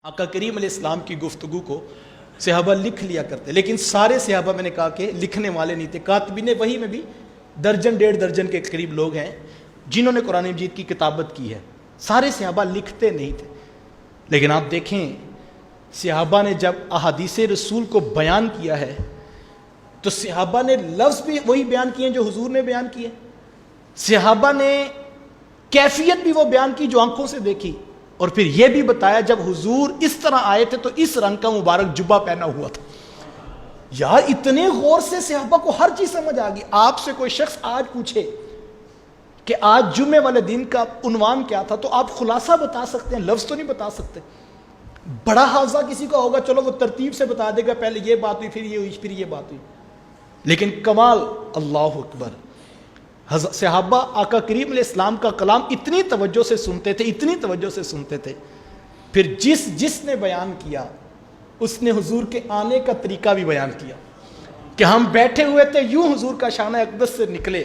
آقا کریم علیہ السلام کی گفتگو کو صحابہ لکھ لیا کرتے، لیکن سارے صحابہ میں نے کہا کہ لکھنے والے نہیں تھے۔ کاتبین وحی میں بھی درجن ڈیڑھ درجن کے قریب لوگ ہیں جنہوں نے قرآن مجید کی کتابت کی ہے، سارے صحابہ لکھتے نہیں تھے۔ لیکن آپ دیکھیں صحابہ نے جب احادیث رسول کو بیان کیا ہے تو صحابہ نے لفظ بھی وہی بیان کیے ہیں جو حضور نے بیان کیے، صحابہ نے کیفیت بھی وہ بیان کی جو آنکھوں سے دیکھی، اور پھر یہ بھی بتایا جب حضور اس طرح آئے تھے تو اس رنگ کا مبارک جبہ پہنا ہوا تھا۔ یار اتنے غور سے صحابہ کو ہر چیز سمجھ آ گئی۔ آپ سے کوئی شخص آج پوچھے کہ آج جمعے والے دن کا عنوان کیا تھا تو آپ خلاصہ بتا سکتے ہیں، لفظ تو نہیں بتا سکتے۔ بڑا حافظہ کسی کا ہوگا چلو وہ ترتیب سے بتا دے گا، پہلے یہ بات ہوئی پھر یہ ہوئی پھر یہ بات ہوئی، لیکن کمال اللہ اکبر، صحابہ آقا کریم علیہ السلام کا کلام اتنی توجہ سے سنتے تھے، اتنی توجہ سے سنتے تھے، پھر جس نے بیان کیا اس نے حضور کے آنے کا طریقہ بھی بیان کیا کہ ہم بیٹھے ہوئے تھے یوں حضور کا شانہ اقدس سے نکلے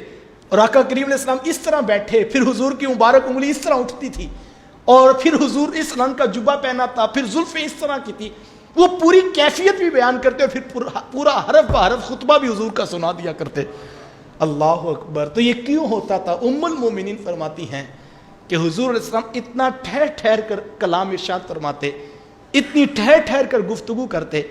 اور آقا کریم علیہ السلام اس طرح بیٹھے، پھر حضور کی مبارک انگلی اس طرح اٹھتی تھی اور پھر حضور اس رنگ کا جبہ پہنا تھا، پھر زلفیں اس طرح کی تھی، وہ پوری کیفیت بھی بیان کرتے اور پھر پورا حرف بہ حرف خطبہ بھی حضور کا سنا دیا کرتے۔ اللہ اکبر۔ تو یہ کیوں ہوتا تھا؟ ام المومنین فرماتی ہیں کہ حضور علیہ السلام اتنا ٹھہر ٹھہر کر کلام ارشاد فرماتے، اتنی ٹھہر ٹھہر کر گفتگو کرتے،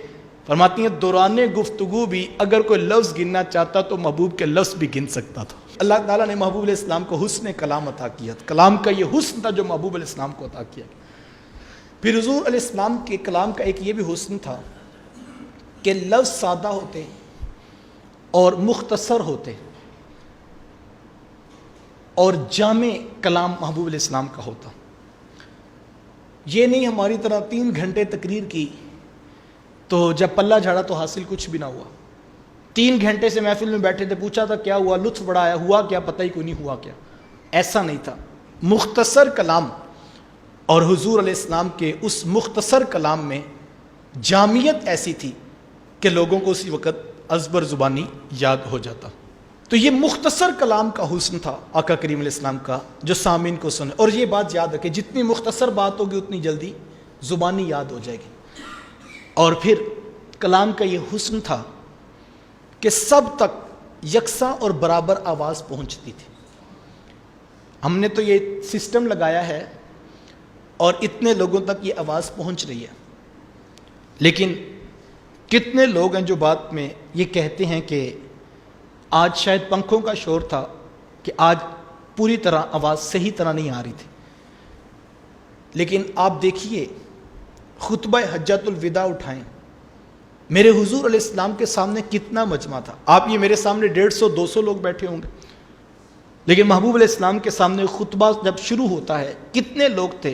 فرماتی ہیں دوران گفتگو بھی اگر کوئی لفظ گننا چاہتا تو محبوب کے لفظ بھی گن سکتا تھا۔ اللہ تعالیٰ نے محبوب علیہ السلام کو حسن کلام عطا کیا، کلام کا یہ حسن تھا جو محبوب علیہ السلام کو عطا کیا۔ پھر حضور علیہ السلام کے کلام کا ایک یہ بھی حسن تھا کہ لفظ سادہ ہوتے اور مختصر ہوتے اور جامع کلام محبوب علیہ السلام کا ہوتا۔ یہ نہیں ہماری طرح 3 گھنٹے تقریر کی تو جب پلہ جھاڑا تو حاصل کچھ بھی نہ ہوا۔ 3 گھنٹے سے محفل میں بیٹھے تھے، پوچھا تھا کیا ہوا، لطف بڑا آیا، ہوا کیا، پتہ ہی کوئی نہیں ہوا کیا۔ ایسا نہیں تھا، مختصر کلام، اور حضور علیہ السلام کے اس مختصر کلام میں جامعیت ایسی تھی کہ لوگوں کو اسی وقت ازبر زبانی یاد ہو جاتا۔ تو یہ مختصر کلام کا حسن تھا آقا کریم علیہ السلام کا جو سامعین کو سنے، اور یہ بات یاد رکھے جتنی مختصر بات ہوگی اتنی جلدی زبانی یاد ہو جائے گی۔ اور پھر کلام کا یہ حسن تھا کہ سب تک یکساں اور برابر آواز پہنچتی تھی۔ ہم نے تو یہ سسٹم لگایا ہے اور اتنے لوگوں تک یہ آواز پہنچ رہی ہے، لیکن کتنے لوگ ہیں جو بات میں یہ کہتے ہیں کہ آج شاید پنکھوں کا شور تھا کہ آج پوری طرح آواز صحیح طرح نہیں آ رہی تھی۔ لیکن آپ دیکھیے خطبہ حجۃ الوداع اٹھائیں، میرے حضور علیہ السلام کے سامنے کتنا مجمع تھا۔ آپ یہ میرے سامنے 150-200 لوگ بیٹھے ہوں گے، لیکن محبوب علیہ السلام کے سامنے خطبہ جب شروع ہوتا ہے کتنے لوگ تھے؟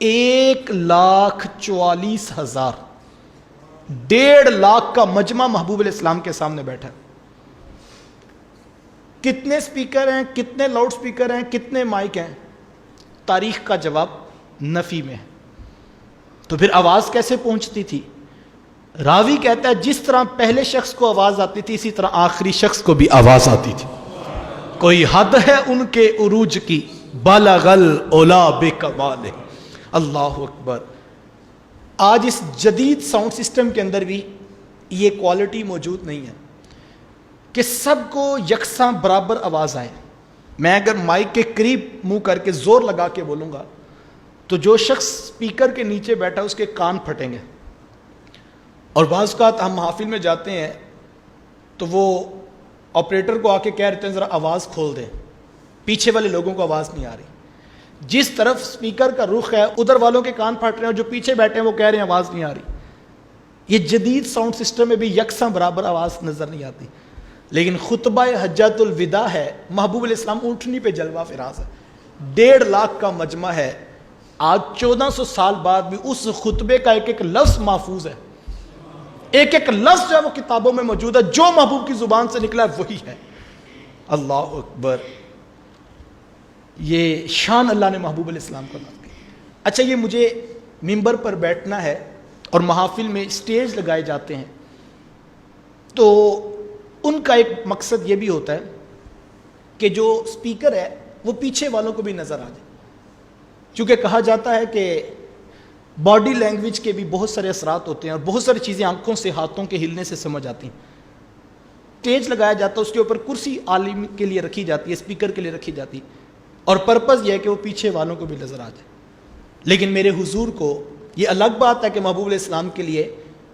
1,44,000، 1.5 لاکھ کا مجمع محبوب علیہ السلام کے سامنے بیٹھا۔ کتنے سپیکر ہیں، کتنے لاؤڈ سپیکر ہیں، کتنے مائک ہیں؟ تاریخ کا جواب نفی میں ہے۔ تو پھر آواز کیسے پہنچتی تھی؟ راوی کہتا ہے جس طرح پہلے شخص کو آواز آتی تھی اسی طرح آخری شخص کو بھی آواز آتی تھی۔ کوئی حد ہے ان کے عروج کی، بالغ العلا بکمالہ۔ اللہ اکبر۔ آج اس جدید ساؤنڈ سسٹم کے اندر بھی یہ کوالٹی موجود نہیں ہے کہ سب کو یکساں برابر آواز آئے۔ میں اگر مائک کے قریب منہ کر کے زور لگا کے بولوں گا تو جو شخص سپیکر کے نیچے بیٹھا اس کے کان پھٹیں گے، اور بعض اوقات ہم محافل میں جاتے ہیں تو وہ آپریٹر کو آ کے کہہ رہتے ہیں ذرا آواز کھول دیں، پیچھے والے لوگوں کو آواز نہیں آ رہی، جس طرف سپیکر کا رخ ہے ادھر والوں کے کان پھٹ رہے ہیں اور جو پیچھے بیٹھے ہیں وہ کہہ رہے ہیں آواز نہیں آ رہی۔ یہ جدید ساؤنڈ سسٹم میں بھی یکساں برابر آواز نظر نہیں آتی۔ لیکن خطبہ حجۃ الوداع ہے، محبوب علیہ السلام اونٹنی پہ جلوہ فراز ہے، 1.5 لاکھ کا مجمع ہے۔ آج 1400 سال بعد بھی اس خطبے کا ایک ایک لفظ محفوظ ہے، ایک ایک لفظ جو ہے وہ کتابوں میں موجود ہے، جو محبوب کی زبان سے نکلا ہے وہی ہے۔ اللہ اکبر۔ یہ شان اللہ نے محبوب علیہ السلام کو عطا کی۔ اچھا، یہ مجھے ممبر پر بیٹھنا ہے اور محافل میں اسٹیج لگائے جاتے ہیں تو ان کا ایک مقصد یہ بھی ہوتا ہے کہ جو سپیکر ہے وہ پیچھے والوں کو بھی نظر آ جائے، چونکہ کہا جاتا ہے کہ باڈی لینگویج کے بھی بہت سارے اثرات ہوتے ہیں اور بہت ساری چیزیں آنکھوں سے، ہاتھوں کے ہلنے سے سمجھ آتی ہیں. اسٹیج لگایا جاتا ہے، اس کے اوپر کرسی عالم کے لیے رکھی جاتی ہے، اسپیکر کے لیے رکھی جاتی ہے، اور پرپز یہ ہے کہ وہ پیچھے والوں کو بھی نظر آ جائے. لیکن میرے حضور کو یہ الگ بات ہے کہ محبوب علیہ السلام کے لیے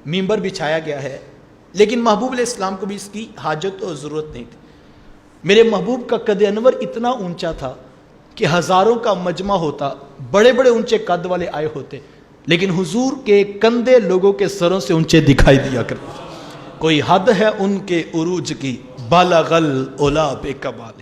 ممبر بچھایا گیا ہے، لیکن محبوب علیہ السلام کو بھی اس کی حاجت اور ضرورت نہیں تھی. میرے محبوب کا قد انور اتنا اونچا تھا کہ ہزاروں کا مجمع ہوتا، بڑے بڑے اونچے قد والے آئے ہوتے، لیکن حضور کے کندھے لوگوں کے سروں سے اونچے دکھائی دیا کرتے. کوئی حد ہے ان کے عروج کی، بالغ العلا بے کمال.